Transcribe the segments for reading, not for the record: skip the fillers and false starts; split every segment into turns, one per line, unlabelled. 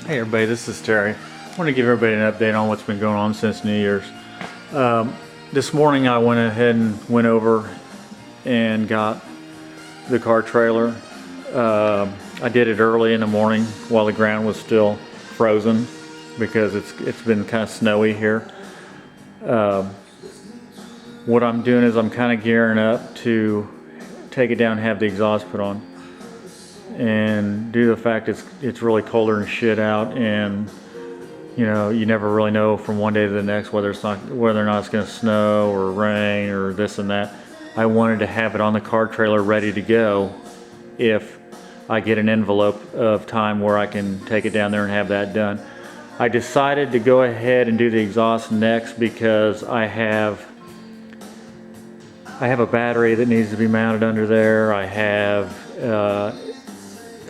Hey everybody, this is Terry. I want to give everybody an update on what's been going on since New Year's. This morning I went ahead and went over and got the car trailer. I did it early in the morning while the ground was still frozen because it's been kind of snowy here. What I'm doing is I'm kind of gearing up to take it down and have the exhaust put on. And due to the fact it's really colder and shit out, and you know, you never really know from one day to the next whether or not it's going to snow or rain or this and that. I wanted to have it on the car trailer ready to go if I get an envelope of time where I can take it down there and have that done. I decided to go ahead and do the exhaust next because I have a battery that needs to be mounted under there. I have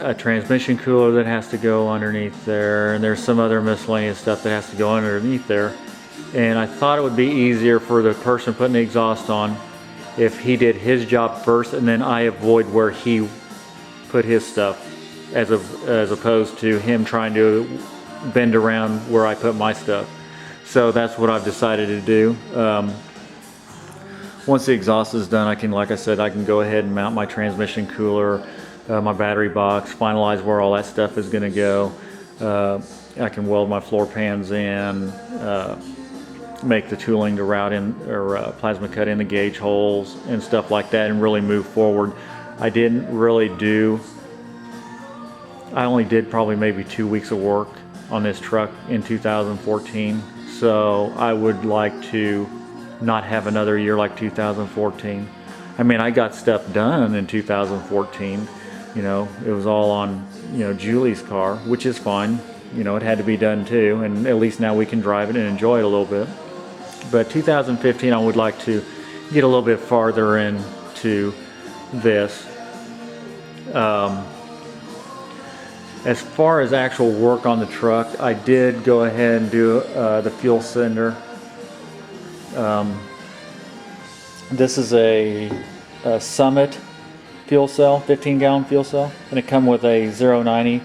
a transmission cooler that has to go underneath there, and there's some other miscellaneous stuff that has to go underneath there. And I thought it would be easier for the person putting the exhaust on if he did his job first, and then I avoid where he put his stuff, as opposed to him trying to bend around where I put my stuff. So that's what I've decided to do. Once the exhaust is done, I can, like I said, I can go ahead and mount my transmission cooler, my battery box, finalize where all that stuff is going to go. I can weld my floor pans in, make the tooling to route in or plasma cut in the gauge holes and stuff like that, and really move forward. I only did probably maybe 2 weeks of work on this truck in 2014, so I would like to not have another year like 2014. I mean, I got stuff done in 2014. You know, it was all on, you know, Julie's car, which is fine. You know, it had to be done too, and at least now we can drive it and enjoy it a little bit. But 2015, I would like to get a little bit farther into this. As far as actual work on the truck, I did go ahead and do the fuel cylinder. This is a Summit fuel cell, 15-gallon fuel cell, and it comes with a 090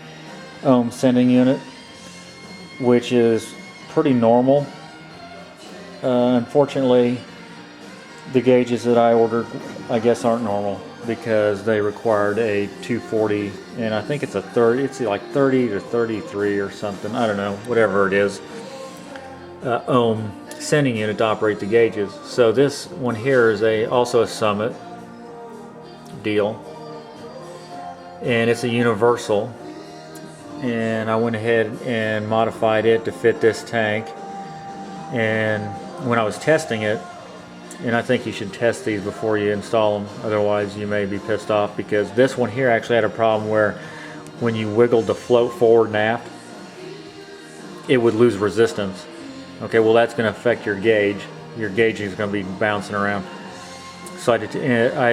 ohm sending unit, which is pretty normal. Unfortunately, the gauges that I ordered, I guess, aren't normal because they required a 240, and I think it's a 30. It's like 30 to 33 or something. I don't know, whatever it is. Ohm sending unit to operate the gauges. So this one here is also a Summit deal, and it's a universal, and I went ahead and modified it to fit this tank. And when I was testing it, and I think you should test these before you install them, otherwise you may be pissed off, because this one here actually had a problem where when you wiggled the float forward and aft, it would lose resistance. Okay, well, that's going to affect your gauge. Your gauge is going to be bouncing around. So I had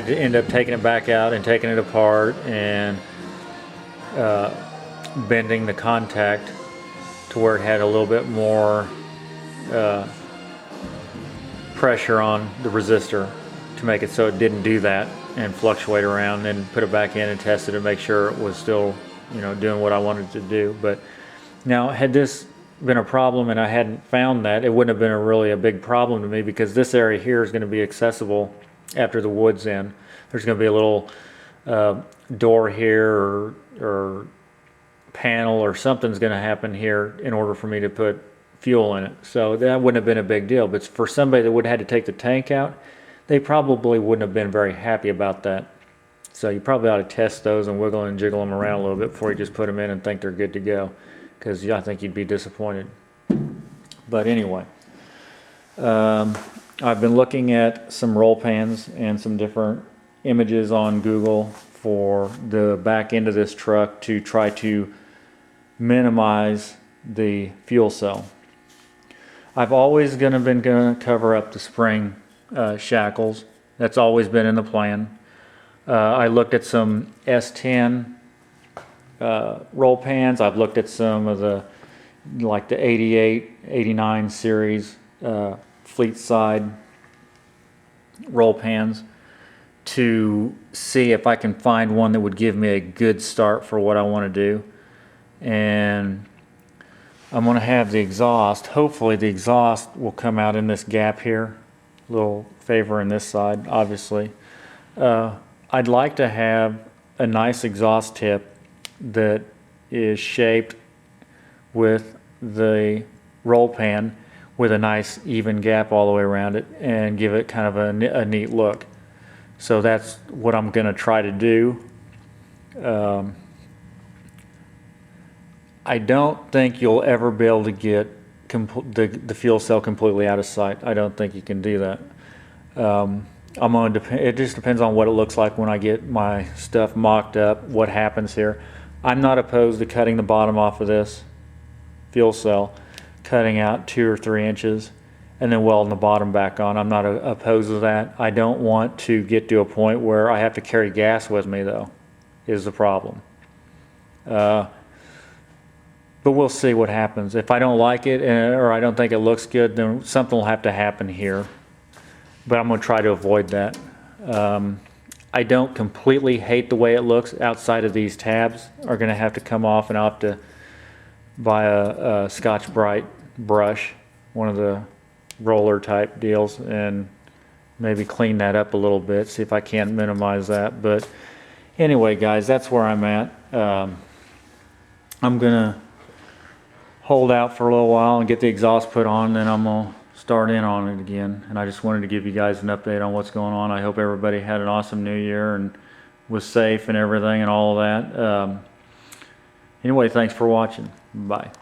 to end up taking it back out and taking it apart and bending the contact to where it had a little bit more pressure on the resistor to make it so it didn't do that and fluctuate around, and put it back in and test it to make sure it was still, you know, doing what I wanted to do. But now, had this been a problem and I hadn't found that, it wouldn't have been really a big problem to me, because this area here is going to be accessible after the wood's in. There's going to be a little door here or panel or something's going to happen here in order for me to put fuel in it. So that wouldn't have been a big deal. But for somebody that would have had to take the tank out, they probably wouldn't have been very happy about that. So you probably ought to test those and wiggle and jiggle them around a little bit before you just put them in and think they're good to go, because I think you'd be disappointed. But anyway, I've been looking at some roll pans and some different images on Google for the back end of this truck to try to minimize the fuel cell. I've always been going to cover up the spring shackles. That's always been in the plan. I looked at some S10 roll pans. I've looked at some of the, like the 88, 89 series fleet side roll pans to see if I can find one that would give me a good start for what I want to do. And I'm going to have the exhaust. Hopefully the exhaust will come out in this gap here. A little favor in this side, obviously. I'd like to have a nice exhaust tip that is shaped with the roll pan with a nice even gap all the way around it and give it kind of a neat look. So that's what I'm going to try to do. I don't think you'll ever be able to get the fuel cell completely out of sight. I don't think you can do that. It just depends on what it looks like when I get my stuff mocked up, what happens here. I'm not opposed to cutting the bottom off of this fuel cell, cutting out 2 or 3 inches, and then welding the bottom back on. I'm not opposed to that. I don't want to get to a point where I have to carry gas with me, though, is the problem. But we'll see what happens. If I don't like it or I don't think it looks good, then something will have to happen here. But I'm going to try to avoid that. I don't completely hate the way it looks. Outside of these tabs are going to have to come off, and I'll have to buy a Scotch-Brite brush, one of the roller type deals, and maybe clean that up a little bit, see if I can't minimize that. But anyway, guys, that's where I'm at. I'm going to hold out for a little while and get the exhaust put on, then I'm going to start in on it again. And I just wanted to give you guys an update on what's going on. I hope everybody had an awesome new year and was safe and everything and all of that. Anyway, thanks for watching. Bye.